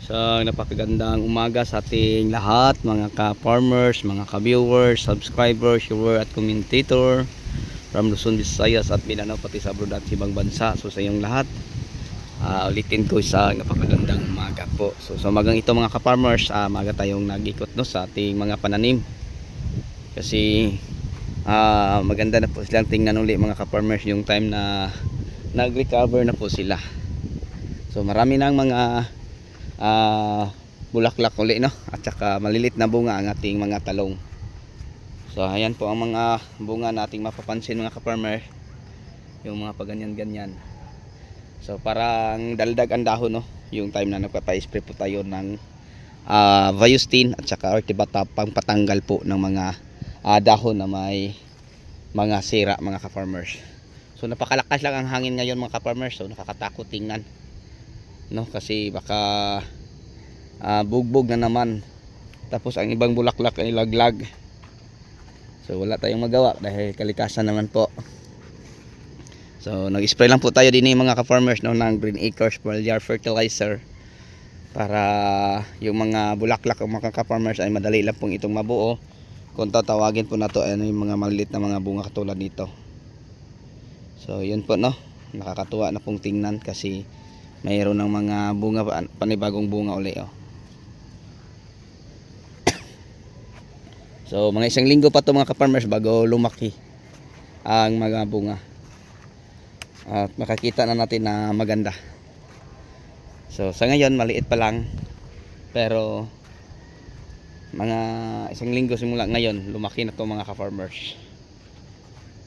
So, napakagandang umaga sa ating lahat, mga ka-farmers, mga ka-viewers, subscribers, viewer at commentator from Luzon, Visayas at Mindanao, pati sa abroad at ibang bansa. So, sa inyong lahat, ulitin ko sa napakagandang umaga po. So, sa umagang ito mga ka-farmers, maga tayong nag-ikot no, sa ating mga pananim. Kasi, maganda na po silang tingnan uli mga ka-farmers yung time na nag-recover na po sila. So, marami ng mga bulaklak uli no, at saka malilit na bunga ang ating mga talong. So ayan po ang mga bunga nating mapapansin mga ka-farmer, yung mga paganyan-ganyan. So parang daldag ang dahon no, yung time na nagpapa-spray po tayo ng Viostin at saka Ortibatap pang patanggal po ng mga dahon na may mga sira mga ka-farmers. So napakalakas lang ang hangin ngayon mga ka-farmers, so nakakatakot tingnan no, kasi baka bugbog na naman, tapos ang ibang bulaklak ay laglag. So wala tayong magawa dahil kalikasan naman po. So nag-spray lang po tayo din mga ka-farmers no, ng Green Acres Foliar Fertilizer para yung mga bulaklak ng mga ka-farmers ay madali lang pong itong mabuo. Kung tatawagin po na to ay yung mga maliit na mga bunga katulad nito. So yun po no, nakakatuwa na pong tingnan kasi mayroon ng mga bunga, panibagong bunga uli oh. So mga isang linggo pa to mga ka-farmers bago lumaki ang mga bunga at makakita na natin na maganda. So sa ngayon maliit pa lang, pero mga isang linggo simula ngayon lumaki na to mga ka-farmers.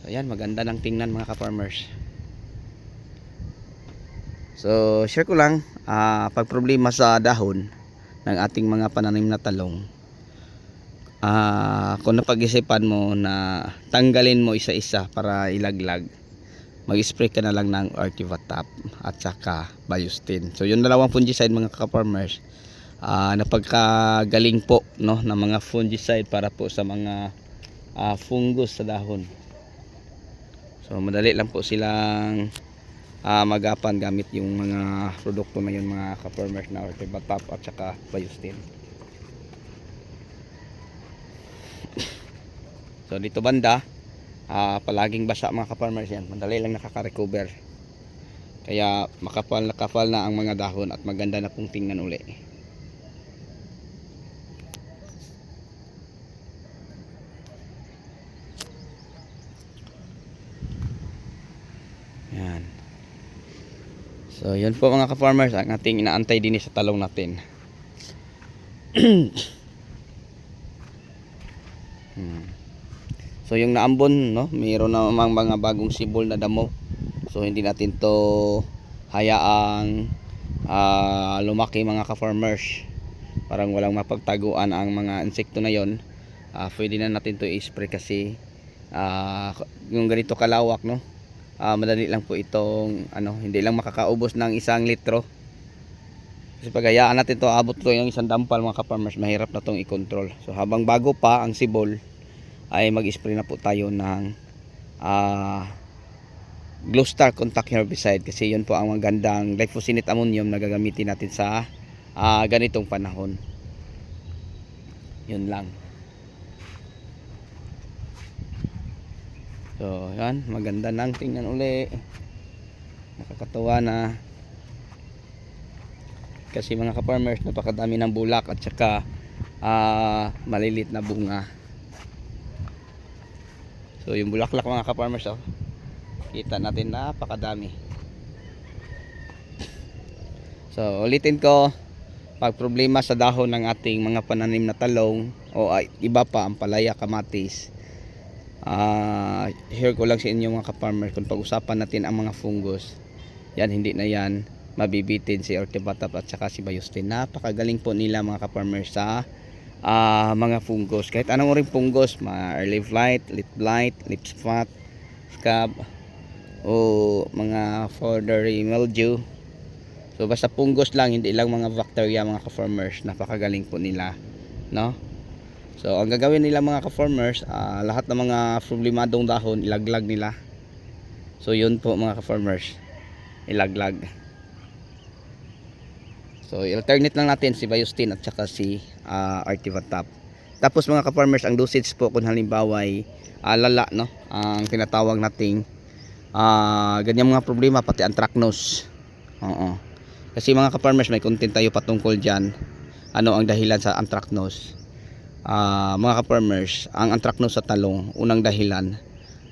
So yan, maganda ng tingnan mga ka-farmers. So share ko lang, pag problema sa dahon ng ating mga pananim na talong, kung napag-isipan mo na tanggalin mo isa-isa para ilaglag, mag-spray ka na lang ng Ortivatap at saka Viostin. So yung dalawang fungicide mga ka-farmers, napagkagaling po no, ng mga fungicide para po sa mga fungus sa dahon. So madali lang po silang magapan gamit yung mga produkto na yun mga ka-farmers na Ortivatap at saka Viostin. So dito banda palaging basa mga ka-farmers yan, madali lang nakaka-recover, kaya makapal na ang mga dahon at maganda na pong tingnan uli. Yan. So yun po mga ka-farmers ang ating inaantay din sa talong natin. So yung naambon no, mayroon namang mga bagong sibol na damo. So hindi natin to hayaang lumaki mga ka-farmers. Parang walang mapagtaguan ang mga insekto na yon. Pwede na natin to i-spray kasi yung ganito kalawak no, madali lang po itong hindi lang makakaubos ng 1 litro. Kasi pag hayaan natin to abot to yung 1 dampal mga ka-farmers, mahirap na tong i-control. So habang bago pa ang sibol ay mag-spray na po tayo ng Glostar Contact Herbicide, kasi yun po ang magandang glyphosate ammonium na gagamitin natin sa ganitong panahon. Yun lang. So yan, maganda nang tingnan uli, nakakatuwa na kasi mga ka-farmers napakadami ng bulak at saka malilit na bunga. So yung bulaklak mga ka-farmers kita natin napakadami. So ulitin ko, pag problema sa dahon ng ating mga pananim na talong o iba pa ang palaya, kamatis, share ko lang sa inyo mga ka-farmers, kung pag-usapan natin ang mga fungus, yan hindi na yan mabibitin si Ortivatap at saka si Viostin. Napakagaling po nila mga ka-farmers sa mga fungus, kahit anong uring fungus, early blight, late blight, leaf spot, scab o mga powdery mildew. So basta fungus lang, hindi lang mga bacteria mga ka-farmers, napakagaling po nila no. So ang gagawin nila mga ka-farmers, lahat ng mga problemadong dahon ilaglag nila. So yun po mga ka-farmers, ilaglag. So i-alternate lang natin si Biostin at saka si Artivatap. Tapos mga ka-farmers, ang dosage po kung halimbawa ay lala, no, ang tinatawag nating ganyan mga problema, pati anthracnose. Oo. Kasi mga ka-farmers, may content tayo patungkol dyan, ano ang dahilan sa anthracnose. Mga ka-farmers, ang anthracnose sa talong, unang dahilan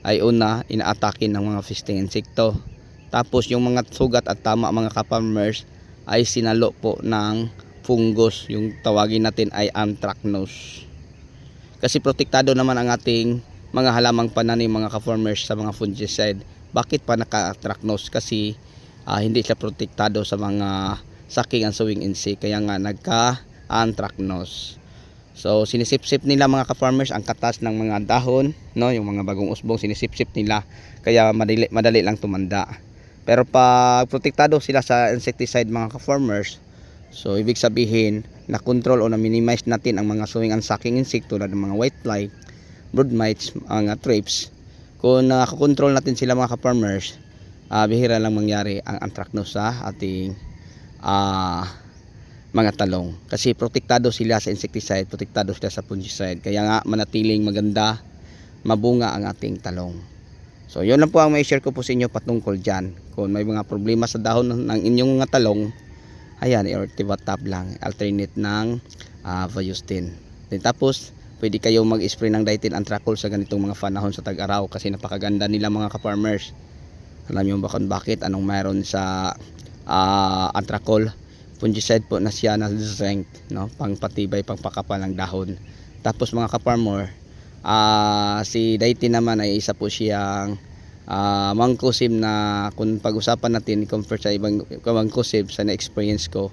ay una, inaatake ng mga fisting insekto. Tapos yung mga sugat at tama mga ka-farmers ay sinalo po ng fungus, yung tawagin natin ay anthracnose. Kasi protektado naman ang ating mga halamang pananim mga ka-farmers sa mga fungicide. Bakit pa naka-anthracnose? Kasi hindi siya protektado sa mga sucking and sowing insect, kaya nga nagka-anthracnose. So sinisip-sip nila mga ka-farmers ang katas ng mga dahon, no, yung mga bagong usbong sinisip-sip nila, kaya madali lang tumanda. Pero pag protektado sila sa insecticide mga ka-farmers, so ibig sabihin na control o na minimize natin ang mga sowing and sucking insect tulad ng mga whitefly, brood mites, mga thrips. Kung nakakontrol natin sila mga ka-farmers, bihira lang mangyari ang anthracnose sa ating mga talong. Kasi protektado sila sa insecticide, protektado sila sa fungicide. Kaya nga manatiling maganda, mabunga ang ating talong. So yun lang po ang may share ko po sa inyo patungkol dyan. Kung may mga problema sa dahon ng inyong mga talong, ayan, Artivatap lang, alternate ng Biostin. Then tapos pwede kayo mag-spray ng Dithane Anthracol sa ganitong mga panahon sa tag-araw, kasi napakaganda nila mga ka-farmers. Alam niyo ba kung bakit? Anong mayroon sa Anthracol? Fungicide po na siya na zinc, no, pangpatibay, pangpakapal ng dahon. Tapos mga ka-farmer, si Dithane naman ay isa po siyang mangkusim na kung pag-usapan natin compare sa ibang mangkusim sa na-experience ko,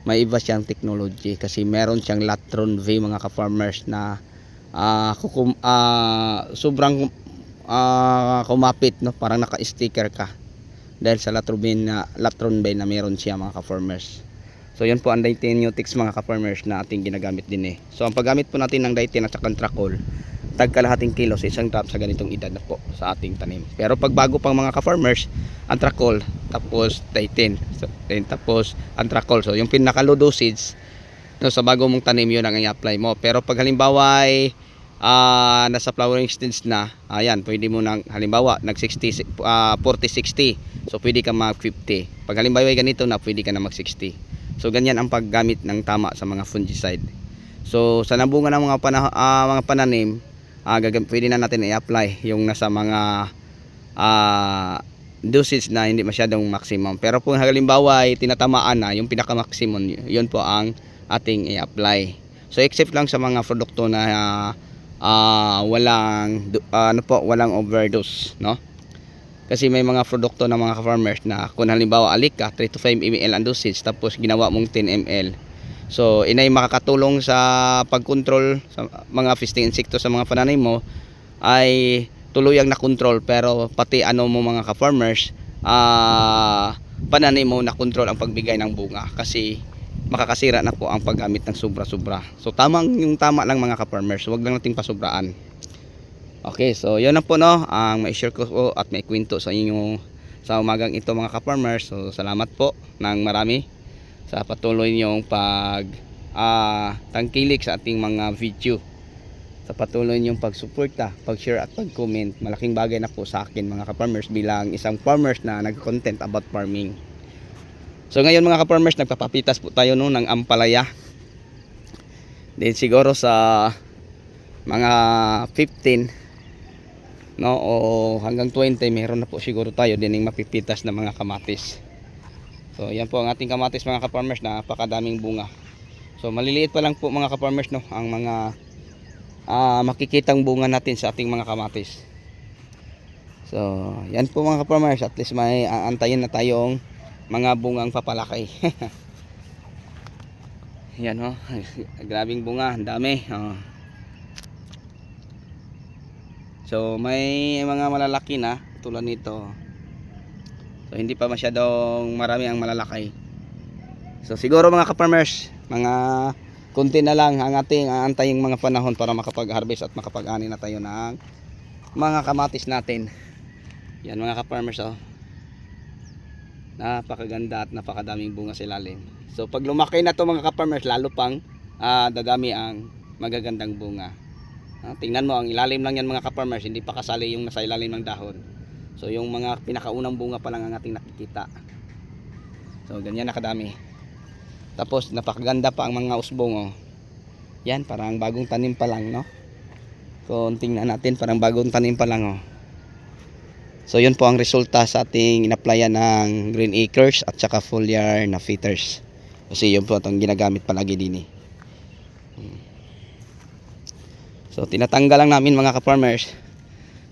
may iba siyang technology kasi meron siyang Latron V mga ka-farmers na sobrang kumapit, no, parang naka-sticker ka dahil sa Latron V na meron siya mga ka-farmers. So yun po ang Dithane Nutix mga ka-farmers na ating ginagamit din eh. So ang paggamit po natin ng Dithane at saka Anthracol, tagkalahating kilo sa isang drop sa ganitong edad na po sa ating tanim. Pero pag bago pang mga ka-farmers, Anthracol, tapos Dithane, so, tapos Anthracol. So yung pinaka-low dosage, no, sa bago mong tanim, yun ang i-apply mo. Pero pag halimbawa ay nasa flowering stage na, ayan, pwede mo nang halimbawa nag 60, 40-60, so pwede ka mag 50. Pag halimbawa ay ganito na, pwede ka na mag 60. So ganyan ang paggamit ng tama sa mga fungicide. So sa nabunga ng mga pananim, pwede na natin i-apply yung nasa mga dosage na hindi masyadong maximum. Pero kung halimbawa ay tinatamaan na yung pinaka maximum, yun po ang ating i-apply. So except lang sa mga produkto na walang overdose, no? Kasi may mga produkto ng mga farmers na kung halimbawa alik ka 3 to 5 ml ang dosage tapos ginawa mong 10 ml. So inay makakatulong sa pagkontrol sa mga fisting insekto sa mga pananim mo, ay tuluyang na control, pero pati ano mo mga ka-farmers, pananim mo na control ang pagbigay ng bunga, kasi makakasira na po ang paggamit ng sobra-sobra. So yung tama lang mga ka-farmers, huwag lang nating pasubraan. Okay, so yun na po, no, ang mai-share ko po at may kwento sa inyo sa umagang ito mga ka-farmers. So salamat po ng marami sa patuloy niyong tangkilik sa ating mga video, sa patuloy niyong pagsuporta, pag-share at pag-comment. Malaking bagay na po sa akin mga ka-farmers bilang isang farmers na nag-content about farming. So ngayon mga ka-farmers, nagpapapitas po tayo no ng ampalaya. Then siguro sa mga 15, no, o hanggang 20, meron na po siguro tayo din yung mapipitas na mga kamatis. So yan po ang ating kamatis mga ka-farmers, na napakadaming bunga. So maliliit pa lang po mga ka-farmers, no, ang mga makikitang bunga natin sa ating mga kamatis. So yan po mga ka-farmers, at least may aantayin na tayong mga bungang papalaki. Yan, oh, grabing bunga, ang dami. So may mga malalaki na tulad nito. So hindi pa masyadong marami ang malalaki. So siguro mga ka-farmers, mga konti na lang ang ating aantayin mga panahon para makapag-harvest at makapag-ani na tayo ng mga kamatis natin. Yan mga ka-farmers, oh. Napakaganda at napakadaming bunga sa ilalim. So pag lumaki na to mga ka-farmers, lalo pang dadami ang magagandang bunga. Tingnan mo, ang ilalim lang yan mga ka-farmers, hindi pa kasali yung nasa ilalim ng dahon. So yung mga pinakaunang bunga pa lang ang ating nakikita. So ganyan nakadami. Tapos napakaganda pa ang mga usbong, oh. Yan, parang bagong tanim pa lang, no? So tingnan natin, parang bagong tanim pa lang, oh. So yun po ang resulta sa ating in-applyan ng Green Acres at saka foliar na fitters. Kasi yun po itong ginagamit palagi din eh. So tinatanggal lang namin mga ka-farmers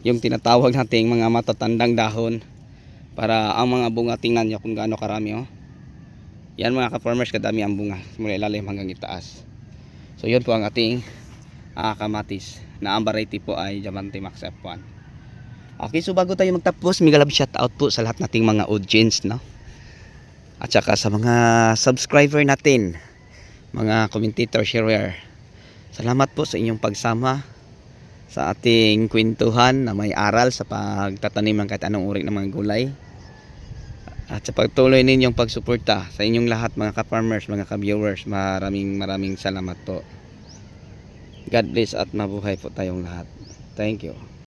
yung tinatawag nating mga matatandang dahon para ang mga bunga, tingnan nyo kung gaano karami, oh. Yan mga ka-farmers, kadami ang bunga mula ilalim hanggang itaas. So yun po ang ating kamatis na ang variety po ay Diamante Max F1. Okay, so bago tayo magtapos, mega love shout out po sa lahat nating mga audience, no? At saka sa mga subscriber natin, mga commentator, sharer. Salamat po sa inyong pagsama sa ating kwentuhan na may aral sa pagtatanim ng kahit anong uri ng mga gulay. At sa pagtuloy ninyong pagsuporta sa inyong lahat mga ka-farmers, mga ka-viewers, maraming salamat po. God bless at mabuhay po tayong lahat. Thank you.